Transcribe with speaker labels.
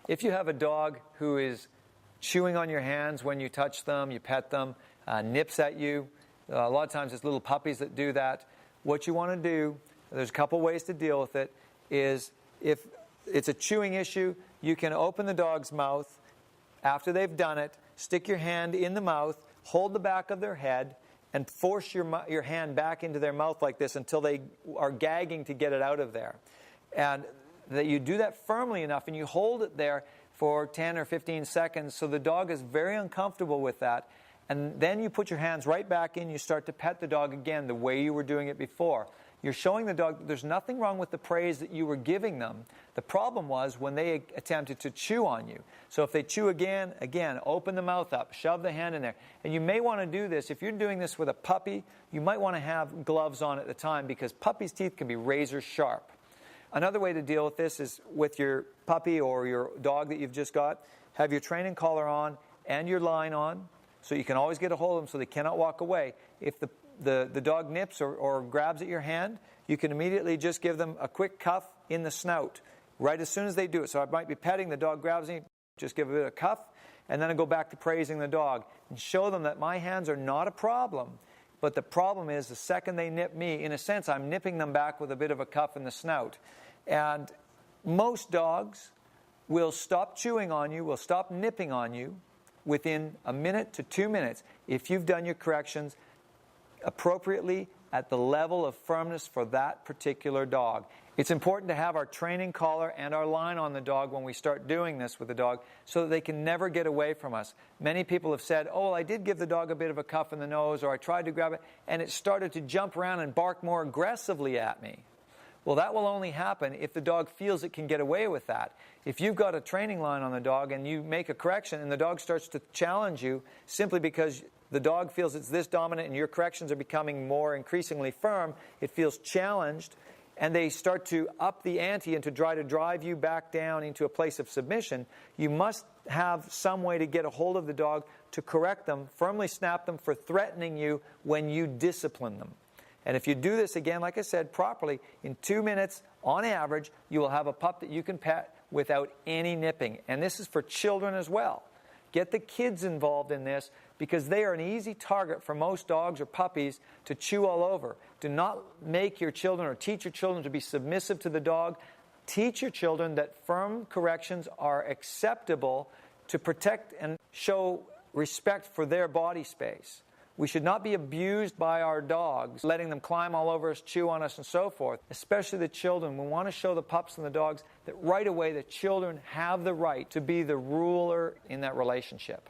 Speaker 1: If you have a dog who is chewing on your hands when you touch them, you pet them, nips at you, a lot of times it's little puppies that do that. What you want to do, there's a couple ways to deal with it, is if it's a chewing issue, you can open the dog's mouth after they've done it, stick your hand in the mouth, hold the back of their head, and force your hand back into their mouth like this until they are gagging to get it out of there. And that you do that firmly enough and you hold it there for 10 or 15 seconds so the dog is very uncomfortable with that. And then you put your hands right back in, you start to pet the dog again the way you were doing it before. You're showing the dog that there's nothing wrong with the praise that you were giving them. The problem was when they attempted to chew on you. So if they chew again, open the mouth up, shove the hand in there. And you may want to do this. If you're doing this with a puppy, you might want to have gloves on at the time because puppies' teeth can be razor sharp. Another way to deal with this is with your puppy or your dog that you've just got, have your training collar on and your line on so you can always get a hold of them so they cannot walk away. If the dog nips or grabs at your hand, you can immediately just give them a quick cuff in the snout right as soon as they do it. So I might be petting, the dog grabs me, just give a bit of cuff, and then I go back to praising the dog and show them that my hands are not a problem. But the problem is the second they nip me, in a sense, I'm nipping them back with a bit of a cuff in the snout. And most dogs will stop chewing on you, will stop nipping on you within a minute to 2 minutes if you've done your corrections appropriately at the level of firmness for that particular dog. It's important to have our training collar and our line on the dog when we start doing this with the dog so that they can never get away from us. Many people have said, oh, I did give the dog a bit of a cuff in the nose, or I tried to grab it and it started to jump around and bark more aggressively at me. Well, that will only happen if the dog feels it can get away with that. If you've got a training line on the dog and you make a correction and the dog starts to challenge you simply because the dog feels it's this dominant and your corrections are becoming more increasingly firm, it feels challenged, and they start to up the ante and to try to drive you back down into a place of submission, you must have some way to get a hold of the dog to correct them, firmly snap them for threatening you when you discipline them. And if you do this again, like I said, properly, in 2 minutes, on average, you will have a pup that you can pet without any nipping. And this is for children as well. Get the kids involved in this because they are an easy target for most dogs or puppies to chew all over. Do not make your children or teach your children to be submissive to the dog. Teach your children that firm corrections are acceptable to protect and show respect for their body space. We should not be abused by our dogs, letting them climb all over us, chew on us, and so forth, especially the children. We want to show the pups and the dogs that right away the children have the right to be the ruler in that relationship.